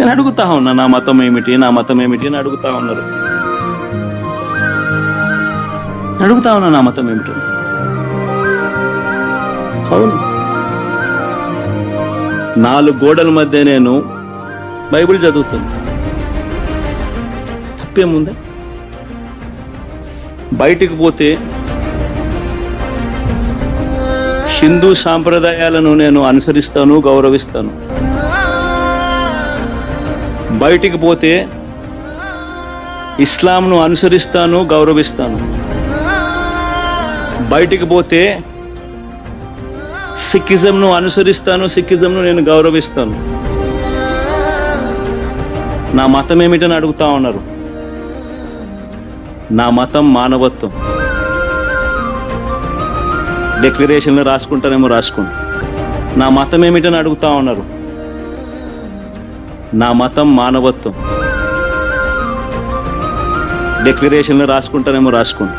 నేను అడుగుతా ఉన్నా, నా మతం ఏమిటి, నా మతం ఏమిటి అని అడుగుతా ఉన్నారు. అడుగుతా ఉన్నా నా మతం ఏమిటి. అవును, 4 గోడల మధ్య నేను బైబిల్ చదువుతాను. తప్పేముందా? బయటికి పోతే హిందూ సాంప్రదాయాలను నేను అనుసరిస్తాను, గౌరవిస్తాను. బయటికి పోతే ఇస్లాంను అనుసరిస్తాను, గౌరవిస్తాను. బయటికి పోతే సిక్కిజంను అనుసరిస్తాను, సిక్కిజంను నేను గౌరవిస్తాను. నా మతం ఏమిటని అడుగుతా ఉన్నారు. నా మతం మానవత్వం. డిక్లరేషన్లో రాసుకుంటానేమో రాసుకోండి. నా మతం ఏమిటని అడుగుతా ఉన్నారు. నా మతం మానవత్వం. డిక్లరేషన్లో రాసుకుంటానేమో రాసుకోండి.